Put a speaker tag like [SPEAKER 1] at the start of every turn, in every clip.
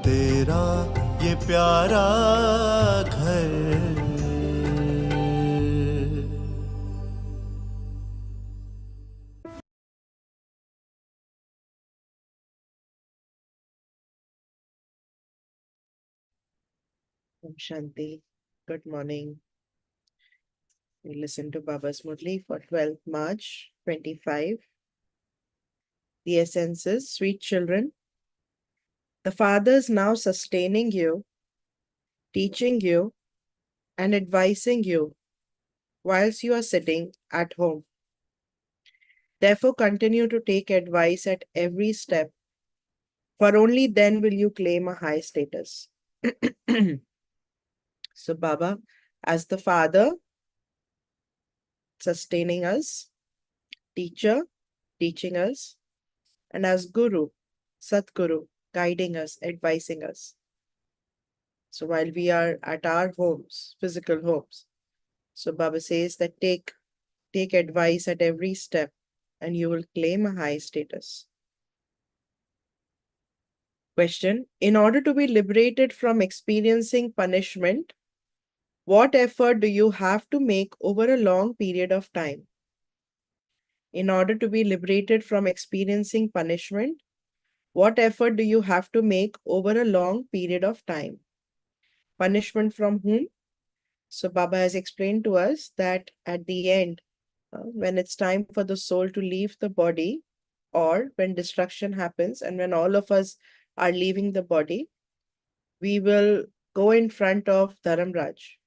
[SPEAKER 1] तेरा ये प्यारा घर।
[SPEAKER 2] Om Shanti. Good morning. We listen to Baba's Murli for 12th March 25. The essence is, sweet children, the Father is now sustaining you, teaching you, and advising you whilst you are sitting at home. Therefore, continue to take advice at every step, for only then will you claim a high status. So, Baba, as the Father, sustaining us, teacher, teaching us, and as Guru, Satguru, guiding us, advising us. So while we are at our homes, physical homes, so Baba says that take advice at every step and you will claim a high status. Question: in order to be liberated from experiencing punishment, what effort do you have to make over a long period of time? In order to be liberated from experiencing punishment, what effort do you have to make over a long period of time? Punishment from whom? So Baba has explained to us that at the end, when it's time for the soul to leave the body, or when destruction happens and when all of us are leaving the body, we will go in front of Dharamraj.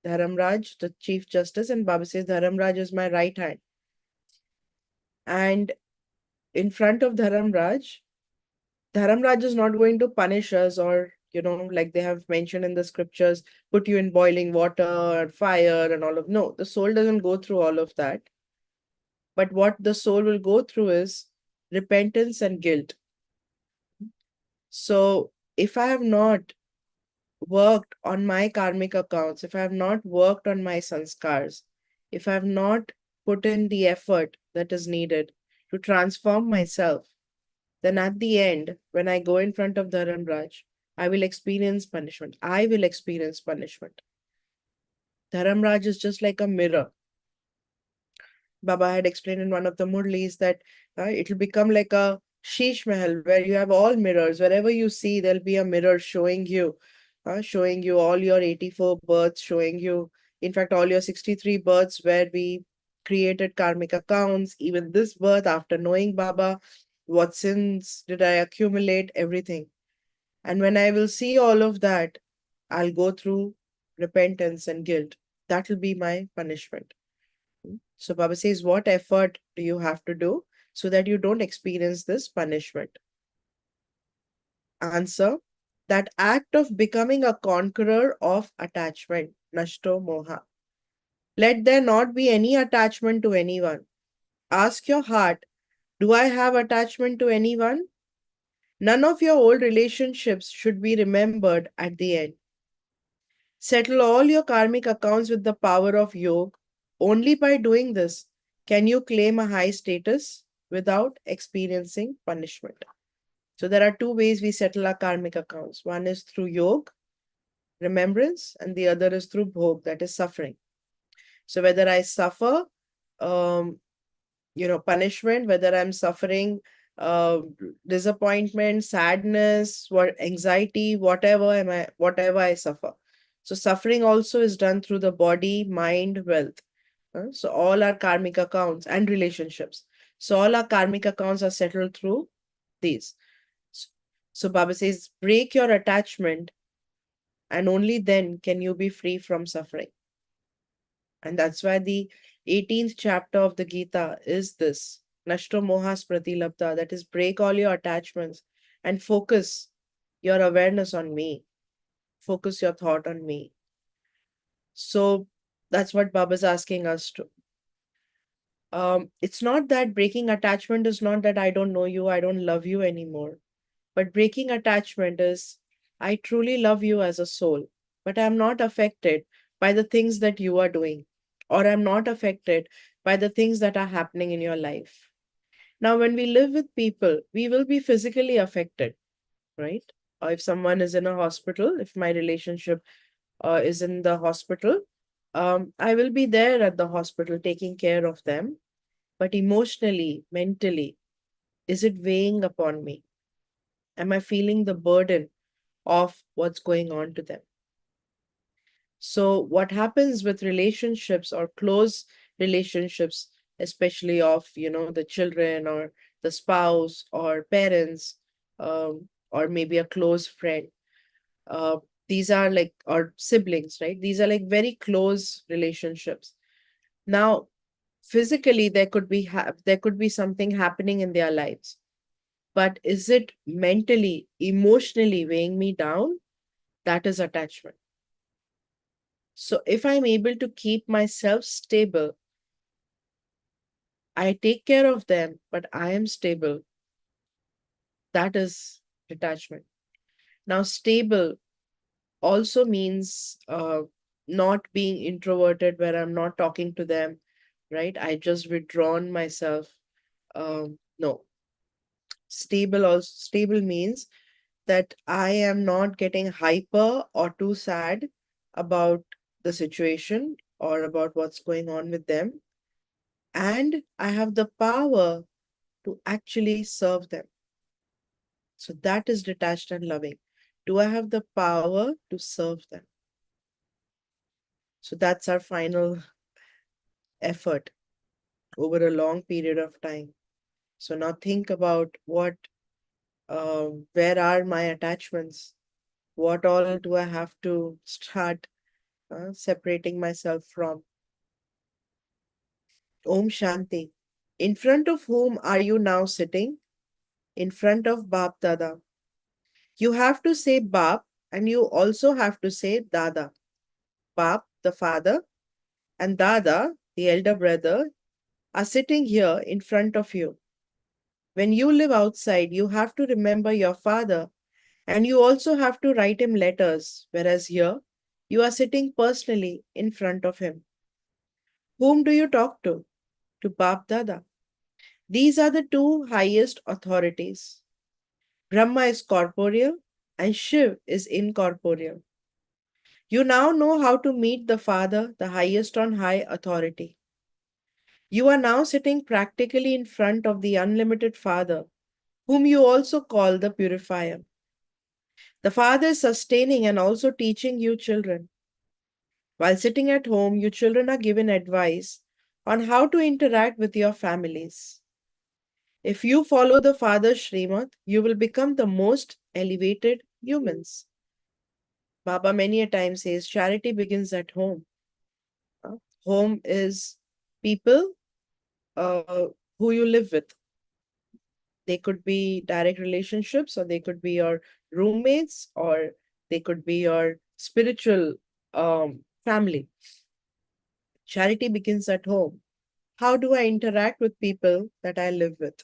[SPEAKER 2] Dharamraj, the Chief Justice, and Baba says Dharamraj is my right hand. And in front of Dharamraj is not going to punish us, or like they have mentioned in the scriptures, put you in boiling water, fire, and all of. No, the soul doesn't go through all of that. But what the soul will go through is repentance and guilt. So if I have not worked on my karmic accounts, if I have not worked on my sanskars, if I have not put in the effort that is needed to transform myself, then at the end, when I go in front of Dharamraj, I will experience punishment. I will experience punishment. Dharamraj is just like a mirror. Baba had explained in one of the Murlis that it will become like a Sheesh Mahal where you have all mirrors. Wherever you see, there'll be a mirror showing you all your 84 births, showing you, in fact, all your 63 births where we created karmic accounts, even this birth after knowing Baba, what sins did I accumulate, everything. And when I will see all of that, I'll go through repentance and guilt. That will be my punishment. So Baba says, what effort do you have to do so that you don't experience this punishment? Answer: that act of becoming a conqueror of attachment, nashto moha. Let there not be any attachment to anyone. Ask your heart, do I have attachment to anyone? None of your old relationships should be remembered at the end. Settle all your karmic accounts with the power of yoga. Only by doing this can you claim a high status without experiencing punishment. So there are two ways we settle our karmic accounts. One is through yoga, remembrance, and the other is through bhog, that is suffering. So whether I suffer, punishment, whether I'm suffering disappointment, sadness, anxiety, whatever I suffer. So suffering also is done through the body, mind, wealth. So all our karmic accounts and relationships. So all our karmic accounts are settled through these. So Baba says, break your attachment and only then can you be free from suffering. And that's why the 18th chapter of the Gita is this, Nashto Mohas Pratilabdha, that is, break all your attachments and focus your awareness on me. Focus your thought on me. So that's what Baba is asking us to. It's not that breaking attachment is not that I don't know you, I don't love you anymore. But breaking attachment is, I truly love you as a soul, but I'm not affected by the things that you are doing, or I'm not affected by the things that are happening in your life. Now, when we live with people, we will be physically affected, right? If someone is in a hospital, if my relationship is in the hospital, I will be there at the hospital taking care of them. But emotionally, mentally, is it weighing upon me? Am I feeling the burden of what's going on to them? So, what happens with relationships or close relationships, especially of the children or the spouse or parents, or maybe a close friend? Uh, these are like or siblings, right? These are like very close relationships. Now, physically, there could be something happening in their lives, but is it mentally, emotionally weighing me down? That is attachment. So if I'm able to keep myself stable, I take care of them, but I am stable. That is detachment. Now, stable also means not being introverted, where I'm not talking to them, right? I just withdrawn myself. No, stable means that I am not getting hyper or too sad about the situation or about what's going on with them. And I have the power to actually serve them. So that is detached and loving. Do I have the power to serve them? So that's our final effort over a long period of time. So now think about where are my attachments? What all do I have to start separating myself from? Om Shanti. In front of whom are you now sitting? In front of Bap Dada. You have to say Bap and you also have to say Dada. Bap, the father, and Dada, the elder brother, are sitting here in front of you. When you live outside, you have to remember your father and you also have to write him letters, whereas here, you are sitting personally in front of him. Whom do you talk to? To Bap Dada. These are the two highest authorities. Brahma is corporeal and Shiv is incorporeal. You now know how to meet the Father, the highest on high authority. You are now sitting practically in front of the unlimited Father, whom you also call the purifier. The Father is sustaining and also teaching you children. While sitting at home, you children are given advice on how to interact with your families. If you follow the Father's Srimad, you will become the most elevated humans. Baba many a time says charity begins at home. Home is people uh, who you live with. They could be direct relationships, or they could be your roommates, or they could be your spiritual family. Charity begins at home. How do I interact with people that I live with?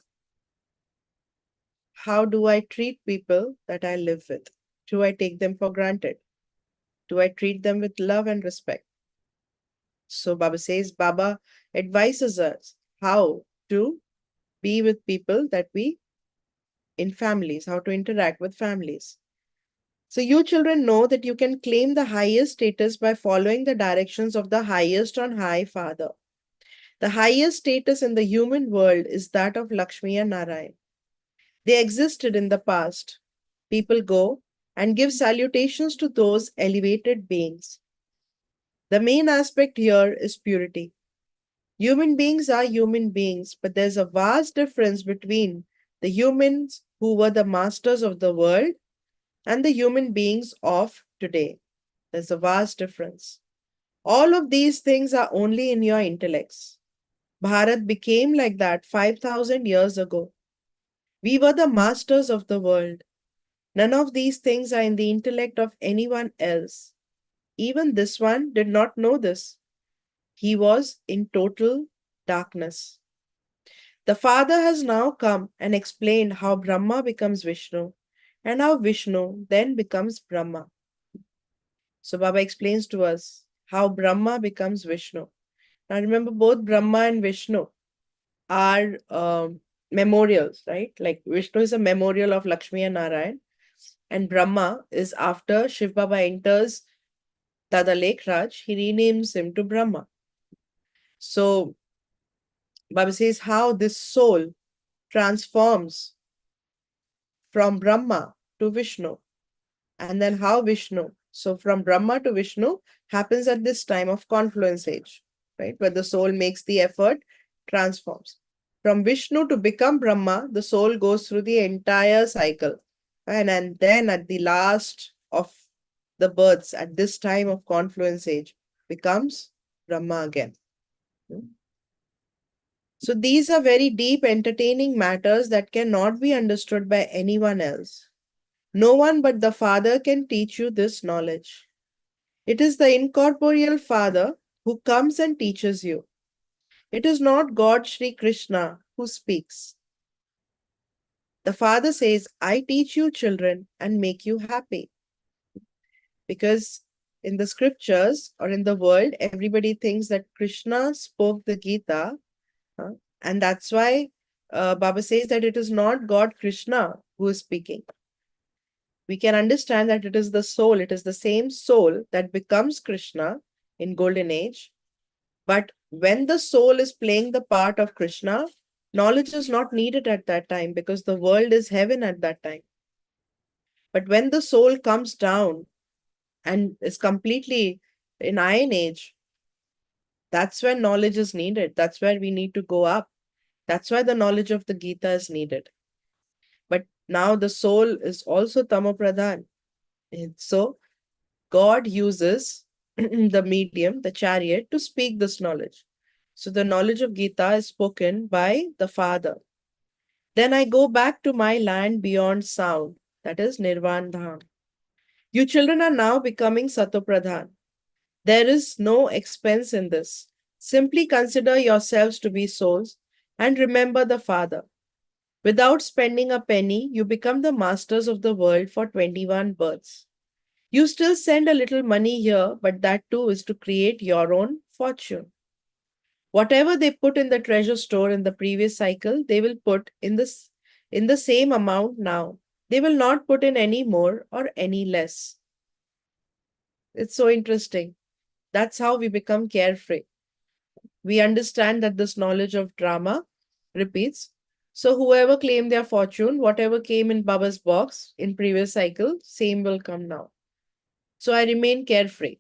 [SPEAKER 2] How do I treat people that I live with? Do I take them for granted? Do I treat them with love and respect? So Baba advises us how to be with people that we in families, how to interact with families. So you children know that you can claim the highest status by following the directions of the highest on high Father. The highest status in the human world is that of Lakshmi and Narayan. They existed in the past. People go and give salutations to those elevated beings. The main aspect here is purity. Human beings are human beings, but there's a vast difference between the humans who were the masters of the world and the human beings of today. There's a vast difference. All of these things are only in your intellects. Bharat became like that 5,000 years ago. We were the masters of the world. None of these things are in the intellect of anyone else. Even this one did not know this. He was in total darkness. The Father has now come and explained how Brahma becomes Vishnu and how Vishnu then becomes Brahma. So Baba explains to us how Brahma becomes Vishnu. Now remember, both Brahma and Vishnu are memorials, right? Like Vishnu is a memorial of Lakshmi and Narayan. And Brahma is after Shiv Baba enters Dada Lekhraj, he renames him to Brahma. So Baba says how this soul transforms from Brahma to Vishnu. And then how Vishnu. So from Brahma to Vishnu happens at this time of confluence age, right? Where the soul makes the effort, transforms. From Vishnu to become Brahma, the soul goes through the entire cycle. And then at the last of the births, at this time of confluence age, becomes Brahma again. So these are very deep, entertaining matters that cannot be understood by anyone else. No one but the Father can teach you this knowledge. It is the incorporeal Father who comes and teaches you. It is not God Shri Krishna who speaks. The Father says, I teach you children and make you happy. Because in the scriptures or in the world, everybody thinks that Krishna spoke the Gita. And that's why Baba says that it is not God Krishna who is speaking. We can understand that it is the soul, it is the same soul that becomes Krishna in Golden Age. But when the soul is playing the part of Krishna, knowledge is not needed at that time because the world is heaven at that time. But when the soul comes down and is completely in Iron Age, that's when knowledge is needed. That's where we need to go up. That's why the knowledge of the Gita is needed. But now the soul is also Tamopradhan. So God uses the medium, the chariot, to speak this knowledge. So the knowledge of Gita is spoken by the Father. Then I go back to my land beyond sound, that is Nirvan Dham. You children are now becoming Satopradhan. There is no expense in this. Simply consider yourselves to be souls and remember the Father. Without spending a penny, you become the masters of the world for 21 births. You still send a little money here, but that too is to create your own fortune. Whatever they put in the treasure store in the previous cycle, they will put in the same amount now. They will not put in any more or any less. It's so interesting. That's how we become carefree. We understand that this knowledge of drama repeats. So whoever claimed their fortune, whatever came in Baba's box in previous cycle, same will come now. So I remain carefree.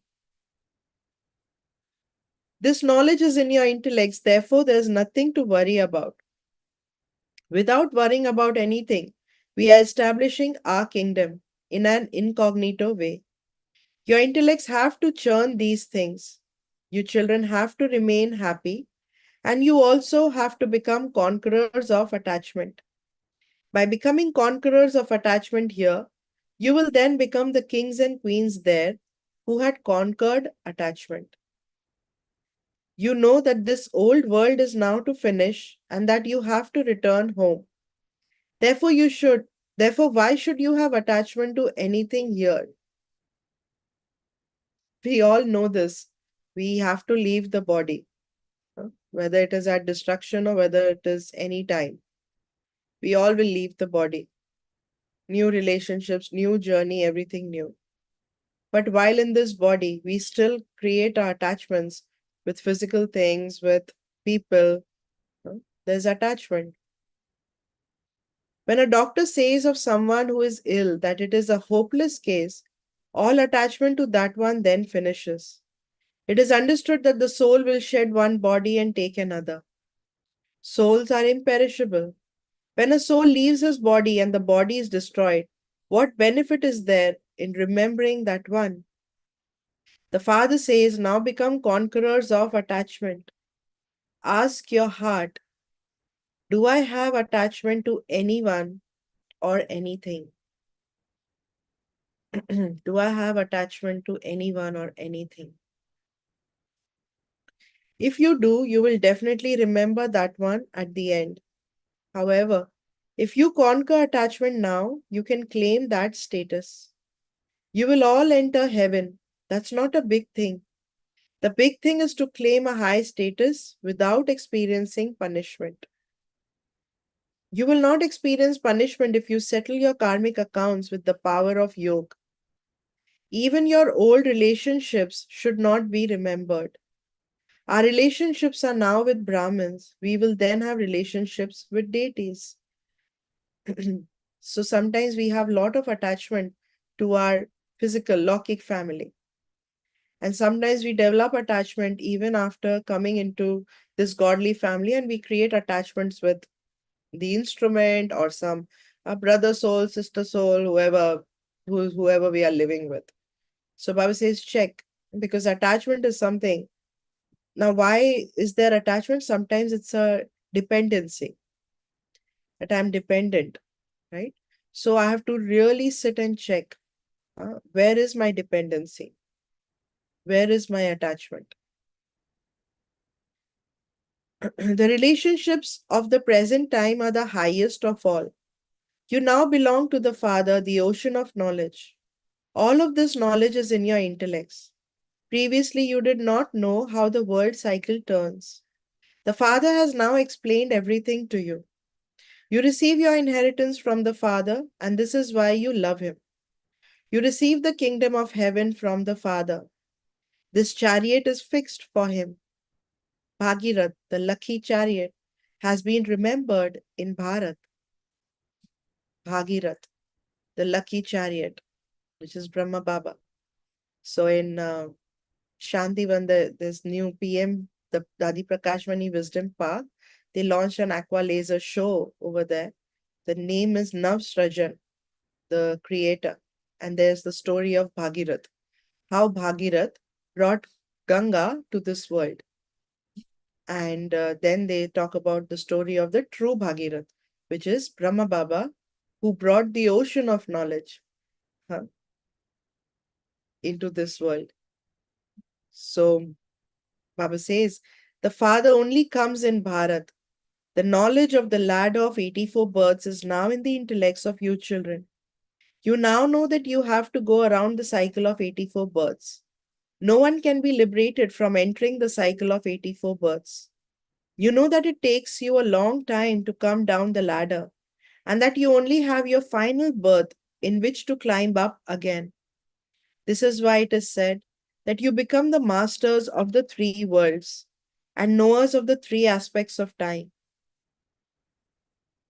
[SPEAKER 2] This knowledge is in your intellects, therefore there is nothing to worry about. Without worrying about anything, we are establishing our kingdom in an incognito way. Your intellects have to churn these things. You children have to remain happy, and you also have to become conquerors of attachment. By becoming conquerors of attachment here, you will then become the kings and queens there who had conquered attachment. You know that this old world is now to finish and that you have to return home. Therefore, why should you have attachment to anything here? We all know this. We have to leave the body, whether it is at destruction or whether it is any time. We all will leave the body. New relationships, new journey, everything new. But while in this body, we still create our attachments with physical things, with people. There's attachment. When a doctor says of someone who is ill that it is a hopeless case, all attachment to that one then finishes. It is understood that the soul will shed one body and take another. Souls are imperishable. When a soul leaves his body and the body is destroyed, what benefit is there in remembering that one? The Father says, now become conquerors of attachment. Ask your heart, do I have attachment to anyone or anything? Do I have attachment to anyone or anything? If you do, you will definitely remember that one at the end. However, if you conquer attachment now, you can claim that status. You will all enter heaven. That's not a big thing. The big thing is to claim a high status without experiencing punishment. You will not experience punishment if you settle your karmic accounts with the power of yoga. Even your old relationships should not be remembered. Our relationships are now with Brahmins. We will then have relationships with deities. So sometimes we have a lot of attachment to our physical Lokik family. And sometimes we develop attachment even after coming into this godly family, and we create attachments with the instrument or some brother soul, sister soul, whoever we are living with. So Baba says check, because attachment is something. Now, why is there attachment? Sometimes it's a dependency, that I'm dependent, right? So I have to really sit and check, where is my dependency? Where is my attachment? The relationships of the present time are the highest of all. You now belong to the Father, the ocean of knowledge. All of this knowledge is in your intellects. Previously, you did not know how the world cycle turns. The Father has now explained everything to you. You receive your inheritance from the Father, and this is why you love Him. You receive the kingdom of heaven from the Father. This chariot is fixed for Him. Bhagirath, the lucky chariot, has been remembered in Bharat. Bhagirath, the lucky chariot, which is Brahma Baba. So in Shantivan, this new PM, the Dadi Prakashmani Wisdom Park, they launched an aqua laser show over there. The name is Nav Srajan, the creator. And there's the story of Bhagirath, how Bhagirath brought Ganga to this world. And then they talk about the story of the true Bhagirath, which is Brahma Baba, who brought the ocean of knowledge, huh, into this world. So Baba says, the Father only comes in Bharat. The knowledge of the ladder of 84 births is now in the intellects of you children. You now know that you have to go around the cycle of 84 births. No one can be liberated from entering the cycle of 84 births. You know that it takes you a long time to come down the ladder, and that you only have your final birth in which to climb up again. This is why it is said that you become the masters of the three worlds and knowers of the three aspects of time.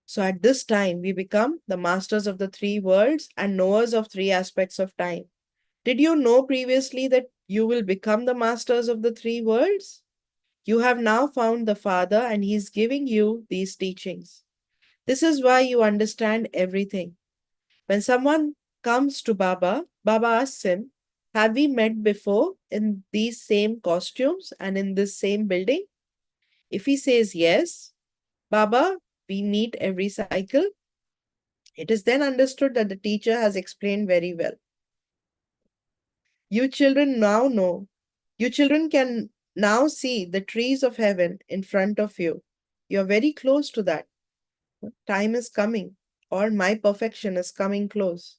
[SPEAKER 2] So at this time, we become the masters of the three worlds and knowers of three aspects of time. Did you know previously that you will become the masters of the three worlds? You have now found the Father, and He is giving you these teachings. This is why you understand everything. When someone comes to Baba, Baba asks him, have we met before in these same costumes and in this same building? If he says yes, Baba, we meet every cycle. It is then understood that the teacher has explained very well. You children now know. You children can now see the trees of heaven in front of you. You are very close to that. Time is coming, or my perfection is coming close.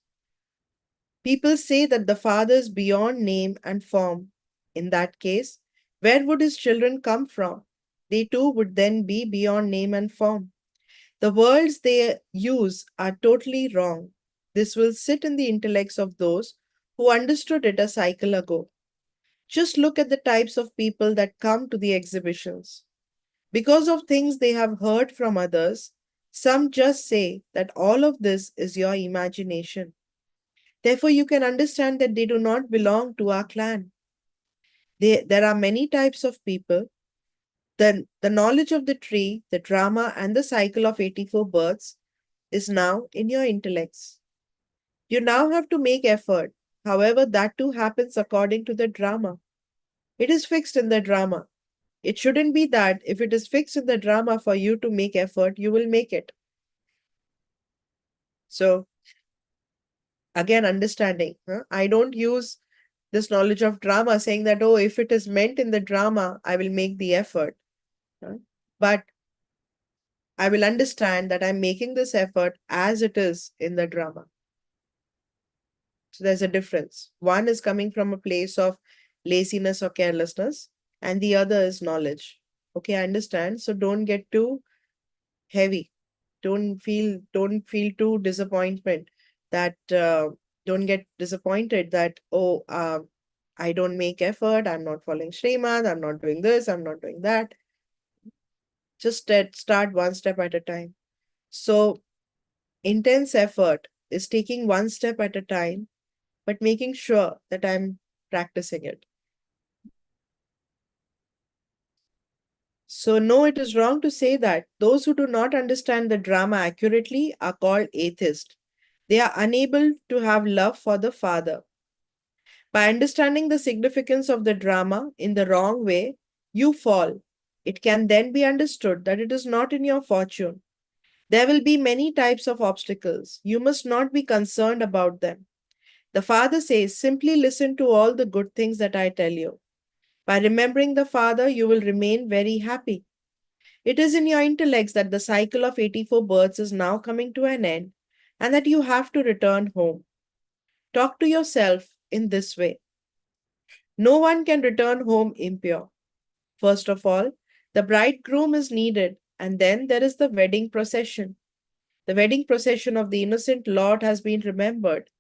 [SPEAKER 2] People say that the Father is beyond name and form. In that case, where would his children come from? They too would then be beyond name and form. The words they use are totally wrong. This will sit in the intellects of those who understood it a cycle ago. Just look at the types of people that come to the exhibitions. Because of things they have heard from others, some just say that all of this is your imagination. Therefore, you can understand that they do not belong to our clan. There are many types of people. The knowledge of the tree, the drama, and the cycle of 84 births is now in your intellects. You now have to make effort. However, that too happens according to the drama. It is fixed in the drama. It shouldn't be that if it is fixed in the drama for you to make effort, you will make it. So, again, understanding. I don't use this knowledge of drama saying that, oh, if it is meant in the drama, I will make the effort. But I will understand that I'm making this effort as it is in the drama. So there's a difference. One is coming from a place of laziness or carelessness, and the other is knowledge. Okay, I understand. So don't get too heavy. Don't feel too disappointment that don't get disappointed that, oh, I don't make effort, I'm not following Srimad, I'm not doing this, I'm not doing that. Just start one step at a time. So intense effort is taking one step at a time, but making sure that I'm practicing it. So, no, it is wrong to say that those who do not understand the drama accurately are called atheists. They are unable to have love for the Father. By understanding the significance of the drama in the wrong way, you fall. It can then be understood that it is not in your fortune. There will be many types of obstacles. You must not be concerned about them. The Father says, simply listen to all the good things that I tell you. By remembering the Father, you will remain very happy. It is in your intellects that the cycle of 84 births is now coming to an end and that you have to return home. Talk to yourself in this way. No one can return home impure. First of all, the bridegroom is needed, and then there is the wedding procession. The wedding procession of the innocent Lord has been remembered.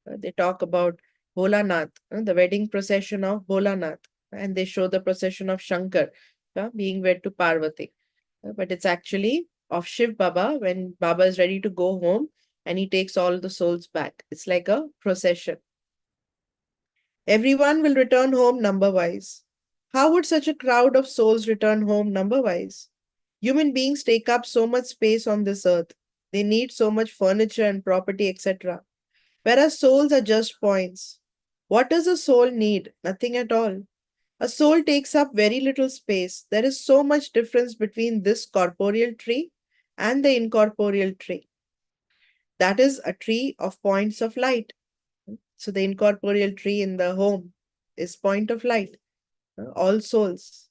[SPEAKER 2] They talk about Bholanath, the wedding procession of Bholanath, and they show the procession of Shankar being wed to Parvati. But it's actually of Shiv Baba when Baba is ready to go home and he takes all the souls back. It's like a procession. Everyone will return home number wise. How would such a crowd of souls return home number wise? Human beings take up so much space on this earth. They need so much furniture and property, etc. Whereas souls are just points. What does a soul need? Nothing at all. A soul takes up very little space. There is so much difference between this corporeal tree and the incorporeal tree. That is a tree of points of light. So the incorporeal tree in the home is point of light, all souls.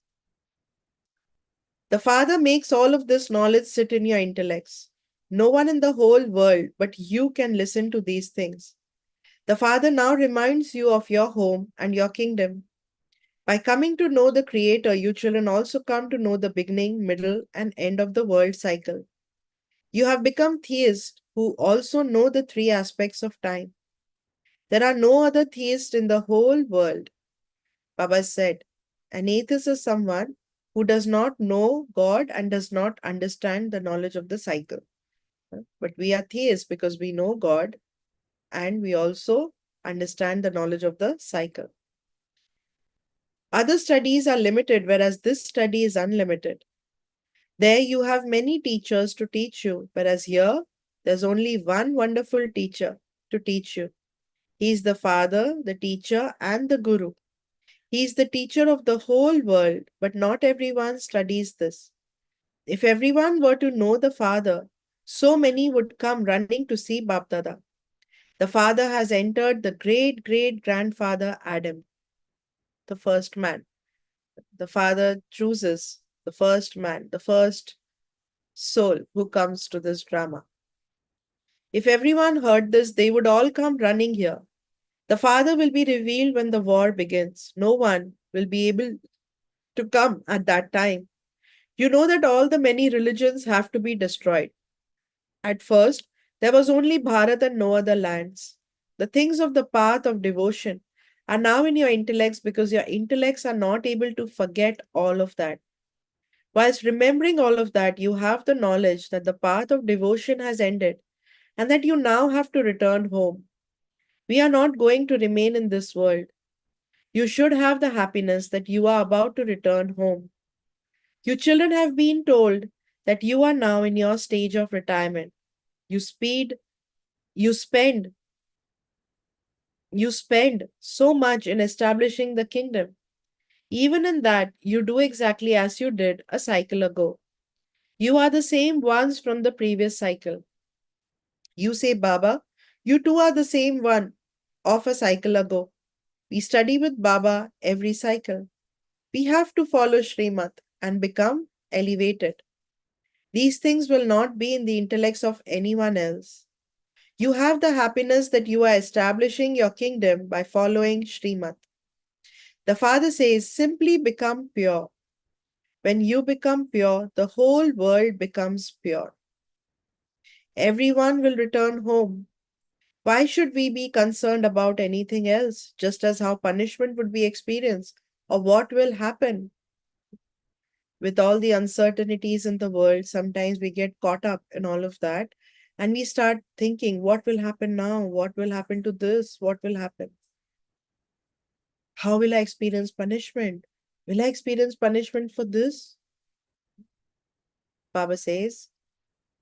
[SPEAKER 2] The Father makes all of this knowledge sit in your intellects. No one in the whole world but you can listen to these things. The Father now reminds you of your home and your kingdom. By coming to know the Creator, you children also come to know the beginning, middle, and end of the world cycle. You have become theists who also know the three aspects of time. There are no other theists in the whole world. Baba said, an atheist is someone who does not know God and does not understand the knowledge of the cycle. But we are theists because we know God and we also understand the knowledge of the cycle. Other studies are limited, whereas this study is unlimited. There you have many teachers to teach you, whereas here there's only one wonderful teacher to teach you. He is the Father, the teacher, and the Guru. He is the teacher of the whole world, but not everyone studies this. If everyone were to know the Father, so many would come running to see Bapdada. The Father has entered the great great grandfather Adam, the first man. The Father chooses the first man, the first soul who comes to this drama. If everyone heard this, they would all come running here. The Father will be revealed when the war begins. No one will be able to come at that time. You know that all the many religions have to be destroyed. At first, there was only Bharat and no other lands. The things of the path of devotion are now in your intellects because your intellects are not able to forget all of that. Whilst remembering all of that, you have the knowledge that the path of devotion has ended and that you now have to return home. We are not going to remain in this world. You should have the happiness that you are about to return home. You children have been told that you are now in your stage of retirement. You speed, you spend, you spend so much in establishing the kingdom. Even in that, you do exactly as you did a cycle ago. You are the same ones from the previous cycle. You say, Baba, you too are the same one of a cycle ago. We study with Baba every cycle. We have to follow Srimad and become elevated. These things will not be in the intellects of anyone else. You have the happiness that you are establishing your kingdom by following Srimad. The Father says, simply become pure. When you become pure, the whole world becomes pure. Everyone will return home. Why should we be concerned about anything else? Just as how punishment would be experienced or what will happen. With all the uncertainties in the world, sometimes we get caught up in all of that and we start thinking, what will happen now? What will happen to this? What will happen? How will I experience punishment? Will I experience punishment for this? Baba says,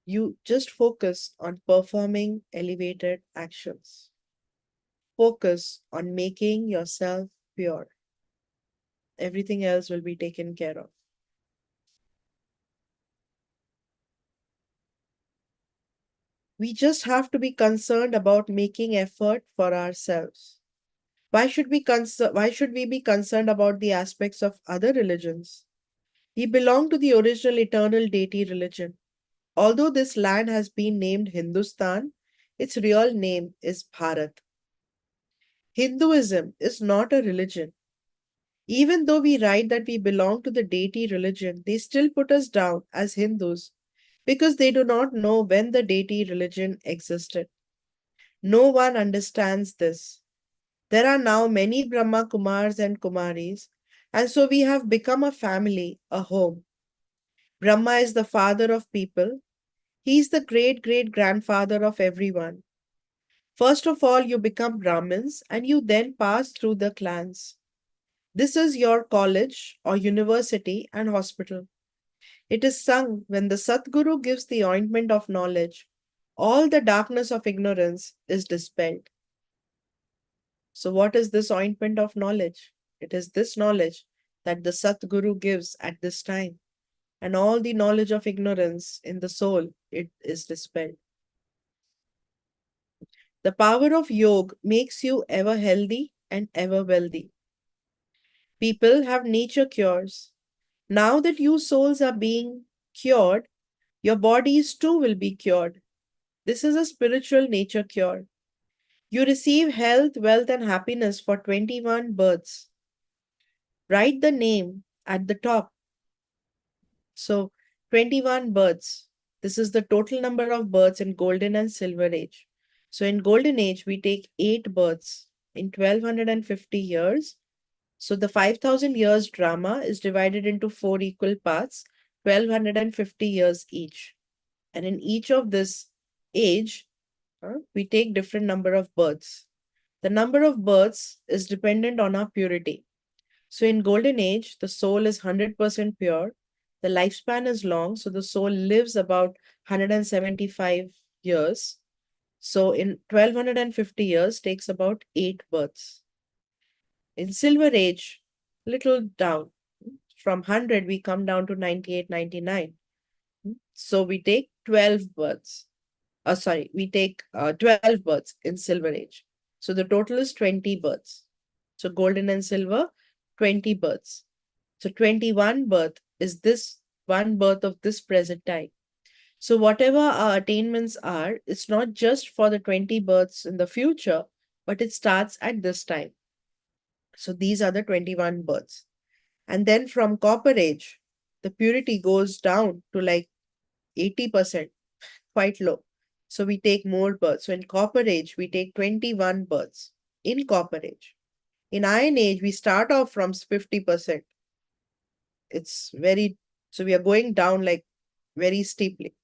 [SPEAKER 2] you just focus on performing elevated actions. Focus on making yourself pure. Everything else will be taken care of. We just have to be concerned about making effort for ourselves. Why should we be concerned about the aspects of other religions? We belong to the original eternal deity religion. Although this land has been named Hindustan, its real name is Bharat. Hinduism is not a religion. Even though we write that we belong to the deity religion, they still put us down as Hindus because they do not know when the deity religion existed. No one understands this. There are now many BrahmaKumars and Kumaris, and so we have become a family, a home. Brahma is the father of people. He is the great great grandfather of everyone. First of all, you become Brahmins and you then pass through the clans. This is your college or university and hospital. It is sung when the Satguru gives the ointment of knowledge. All the darkness of ignorance is dispelled. So, what is this ointment of knowledge? It is this knowledge that the Satguru gives at this time. And all the knowledge of ignorance in the soul, it is dispelled. The power of yoga makes you ever healthy and ever wealthy. People have nature cures. Now that you souls are being cured, your bodies too will be cured. This is a spiritual nature cure. You receive health, wealth, and happiness for 21 births. Write the name at the top. So, 21 births. This is the total number of births in Golden and Silver Age. So, in Golden Age, we take 8 births in 1250 years. So, the 5000 years drama is divided into 4 equal parts, 1250 years each. And in each of this age, we take different number of births. The number of births is dependent on our purity. So in golden age, the soul is 100% pure. The lifespan is long, so the soul lives about 175 years. So in 1250 years takes about 8 births. In silver age, little down. From 100 we come down to 98, 99. So we take 12 births. We take 12 births in silver age. So the total is 20 births. So golden and silver, 20 births. So 21 birth is this one birth of this present time. So whatever our attainments are, it's not just for the 20 births in the future, but it starts at this time. So these are the 21 births. And then from copper age, the purity goes down to like 80%, quite low. So we take more births. So in copper age, we take 21 births in copper age. In iron age, we start off from 50%. So we are going down like very steeply.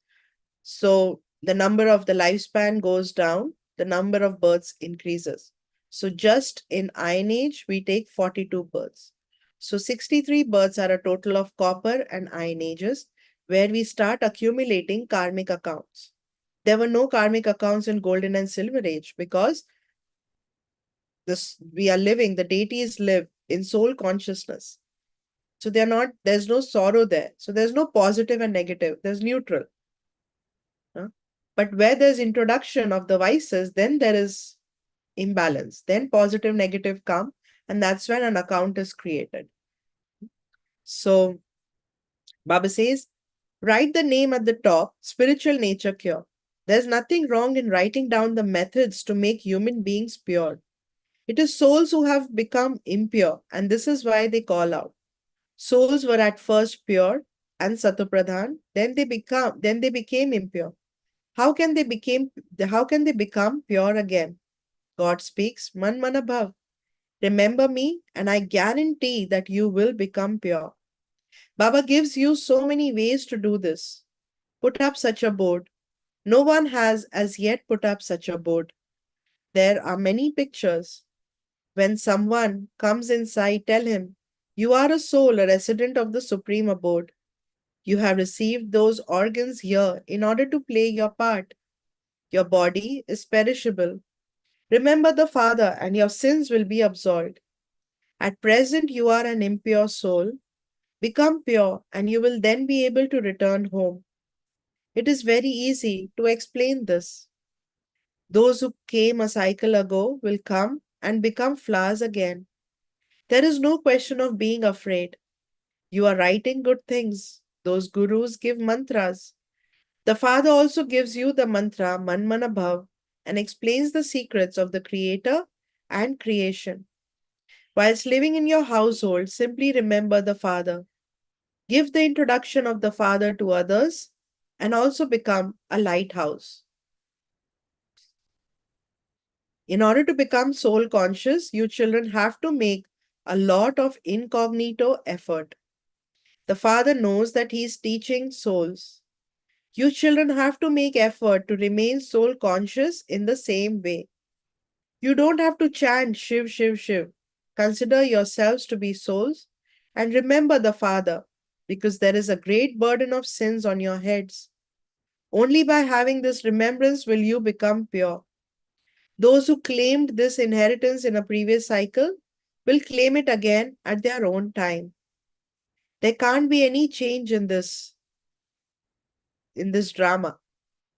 [SPEAKER 2] So the number of the lifespan goes down, the number of births increases. So just in iron age, we take 42 births. So 63 births are a total of copper and iron ages where we start accumulating karmic accounts. There were no karmic accounts in golden and silver age because the deities live in soul consciousness. So there's no sorrow there. So there's no positive and negative, there's neutral. But where there's introduction of the vices, then there is imbalance. Then positive, negative come, and that's when an account is created. So Baba says, write the name at the top, spiritual nature cure. There's nothing wrong in writing down the methods to make human beings pure. It is souls who have become impure, and this is why they call out. Souls were at first pure and satopradhan, then they became impure. How can they become pure again? God speaks, Man Mana Bhav. Remember me, and I guarantee that you will become pure. Baba gives you so many ways to do this. Put up such a board. No one has as yet put up such a board. There are many pictures. When someone comes inside, tell him, You are a soul, a resident of the supreme abode. You have received those organs here in order to play your part. Your body is perishable. Remember the Father, and your sins will be absolved. At present, you are an impure soul. Become pure, and you will then be able to return home. It is very easy to explain this. Those who came a cycle ago will come and become flowers again. There is no question of being afraid. You are writing good things. Those gurus give mantras. The Father also gives you the mantra Man Mana Bhav and explains the secrets of the Creator and creation. Whilst living in your household, simply remember the Father. Give the introduction of the Father to others and also become a lighthouse. In order to become soul conscious, you children have to make a lot of incognito effort. The Father knows that He is teaching souls. You children have to make effort to remain soul conscious in the same way. You don't have to chant Shiv, Shiv, Shiv. Consider yourselves to be souls and remember the Father, because there is a great burden of sins on your heads. Only by having this remembrance will you become pure. Those who claimed this inheritance in a previous cycle will claim it again at their own time. There can't be any change in this drama.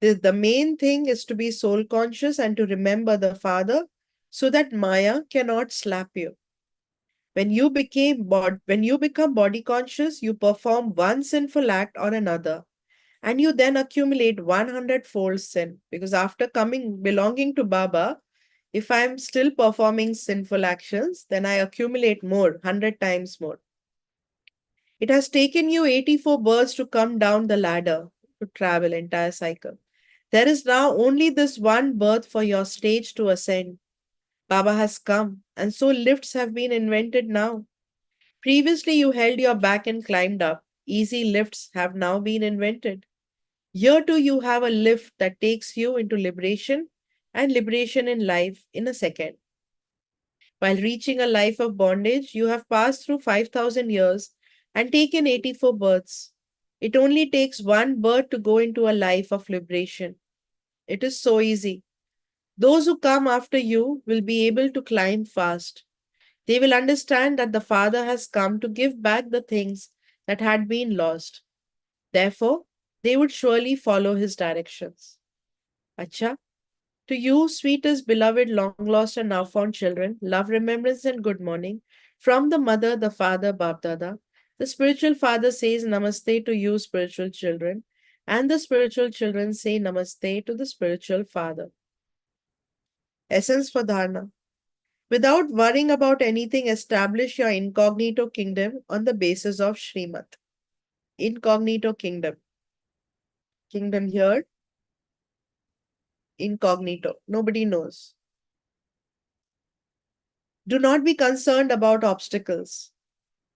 [SPEAKER 2] The main thing is to be soul conscious and to remember the Father so that Maya cannot slap you. When you become body conscious, you perform one sinful act or another, and you then accumulate 100-fold sin. Because after coming belonging to Baba, if I am still performing sinful actions, then I accumulate more, 100 times more. It has taken you 84 births to come down the ladder to travel entire cycle. There is now only this one birth for your stage to ascend. Baba has come, and so lifts have been invented now. Previously, you held your back and climbed up. Easy lifts have now been invented. Here too, you have a lift that takes you into liberation and liberation in life in a second. While reaching a life of bondage, you have passed through 5,000 years and taken 84 births. It only takes one birth to go into a life of liberation. It is so easy. Those who come after you will be able to climb fast. They will understand that the Father has come to give back the things that had been lost. Therefore, they would surely follow his directions. Acha, to you, sweetest, beloved, long lost, and now found children, love, remembrance, and good morning. From the mother, the father, Babdada, the spiritual father says Namaste to you, spiritual children, and the spiritual children say Namaste to the spiritual father. Essence for Dharna. Without worrying about anything, establish your incognito kingdom on the basis of Srimad. Incognito kingdom. Kingdom here, incognito. Nobody knows. Do not be concerned about obstacles.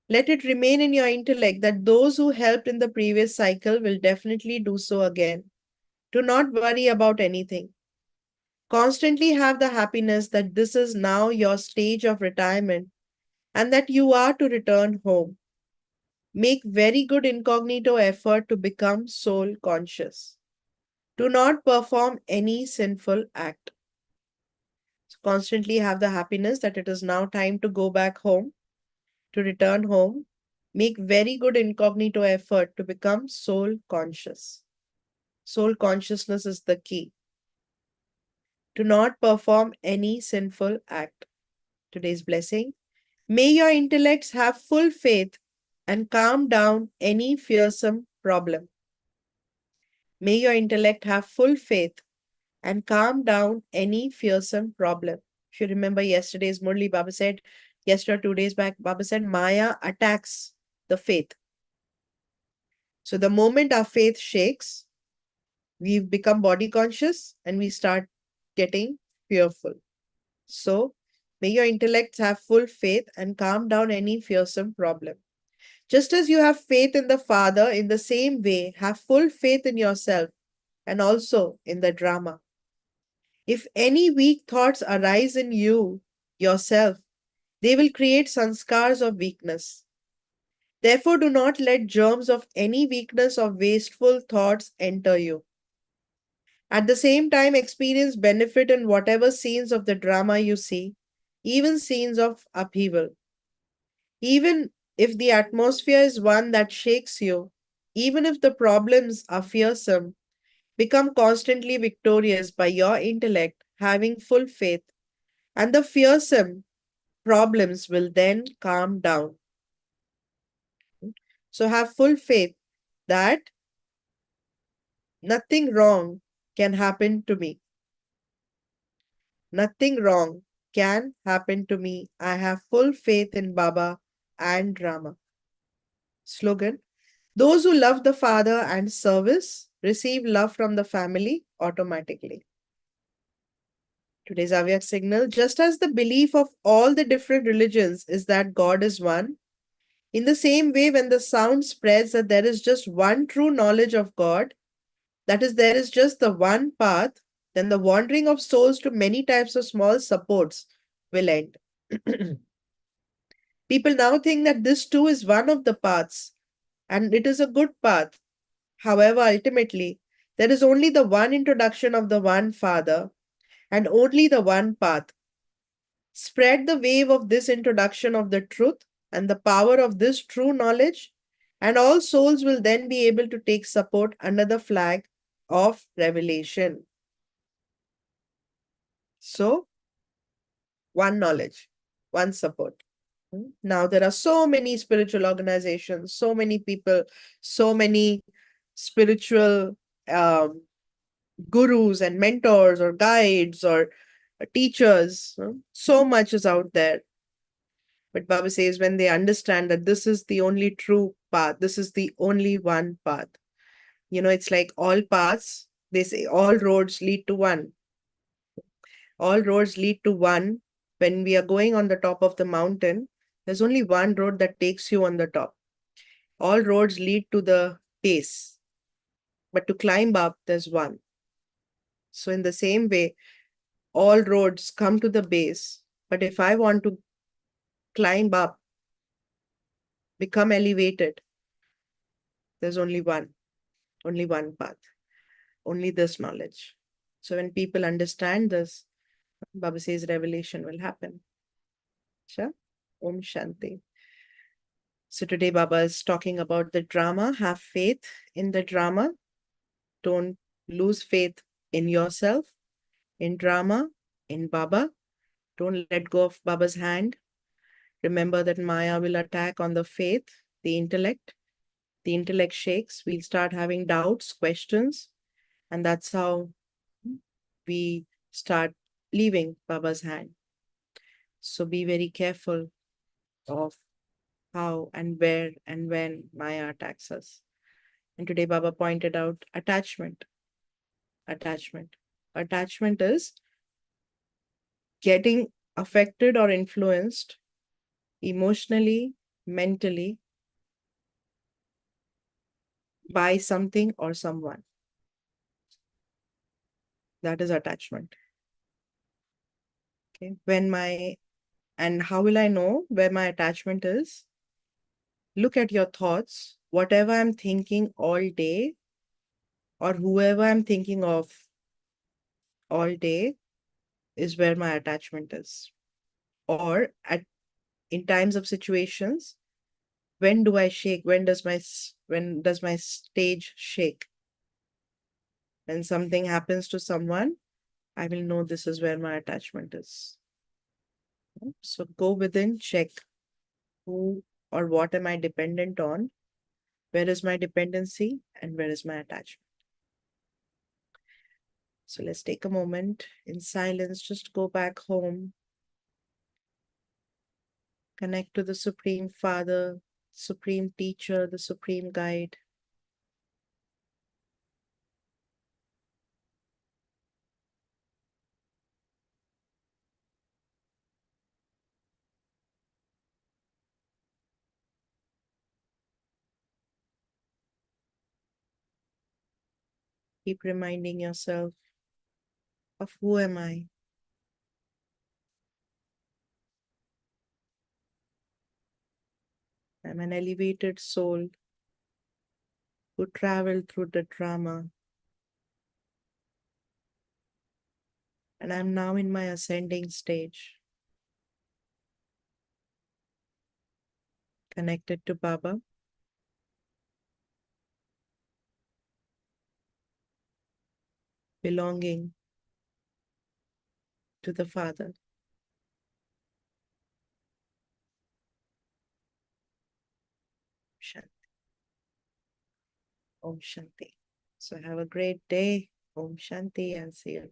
[SPEAKER 2] Let it remain in your intellect that those who helped in the previous cycle will definitely do so again. Do not worry about anything. Constantly have the happiness that this is now your stage of retirement and that you are to return home. Make very good incognito effort to become soul conscious. Do not perform any sinful act. So constantly have the happiness that it is now time to go back home, to return home. Make very good incognito effort to become soul conscious. Soul consciousness is the key. Do not perform any sinful act. Today's blessing. May your intellects have full faith and calm down any fearsome problem. May your intellect have full faith and calm down any fearsome problem. If you remember yesterday's Murli, Baba said, yesterday or 2 days back, Baba said, Maya attacks the faith. So the moment our faith shakes, We've become body conscious and we start getting fearful. So, may your intellects have full faith and calm down any fearsome problem. Just as you have faith in the Father, in the same way, have full faith in yourself and also in the drama. If any weak thoughts arise in you, yourself, they will create sanskars of weakness. Therefore, do not let germs of any weakness or wasteful thoughts enter you. At the same time, experience benefit in whatever scenes of the drama you see, even scenes of upheaval. Even if the atmosphere is one that shakes you, even if the problems are fearsome, become constantly victorious by your intellect, having full faith, and the fearsome problems will then calm down. So have full faith that nothing wrong can happen to me. Nothing wrong can happen to me. I have full faith in Baba and Rama. Slogan: those who love the Father and service receive love from the family automatically. Today's Avyak signal: just as the belief of all the different religions is that God is one, in the same way, when the sound spreads that there is just one true knowledge of God, that is, there is just the one path, then the wandering of souls to many types of small supports will end. People now think that this too is one of the paths, and it is a good path. However, ultimately, there is only the one introduction of the one Father and only the one path. Spread the wave of this introduction of the truth and the power of this true knowledge, and all souls will then be able to take support under the flag of revelation. So, one knowledge, one support. Now, there are so many spiritual organizations, so many people, so many spiritual um, gurus and mentors or guides or teachers. So much is out there. But Baba says when they understand that this is the only true path, this is the only one path. It's like all paths, they say all roads lead to one. All roads lead to one. When we are going on the top of the mountain, there's only one road that takes you on the top. All roads lead to the base, but to climb up, there's one. So, in the same way, all roads come to the base, but if I want to climb up, become elevated, there's only one path, only this knowledge. So, when people understand this, Baba says revelation will happen. Sure? Om Shanti. So today Baba is talking about the drama. Have faith in the drama. Don't lose faith in yourself, in drama, in Baba. Don't let go of Baba's hand. Remember that Maya will attack on the faith, the intellect. The intellect shakes. We'll start having doubts, questions, and that's how we start leaving Baba's hand. So be very careful of how and where and when Maya attacks us. And today Baba pointed out attachment. Attachment. Attachment is getting affected or influenced emotionally, mentally by something or someone. That is attachment. Okay. And how will I know where my attachment is? Look at your thoughts. Whatever I'm thinking all day, or whoever I'm thinking of all day, is where my attachment is. Or in times of situations, when do I shake? When does my stage shake? When something happens to someone, I will know this is where my attachment is. So go within, check who or what am I dependent on? Where is my dependency and where is my attachment? So let's take a moment in silence, just go back home, connect to the Supreme Father, Supreme Teacher, the Supreme Guide. Keep reminding yourself of who am I? I'm an elevated soul who traveled through the drama, and I'm now in my ascending stage, connected to Baba, belonging to the Father. Shanti. Om Shanti. So have a great day. Om Shanti, and see you.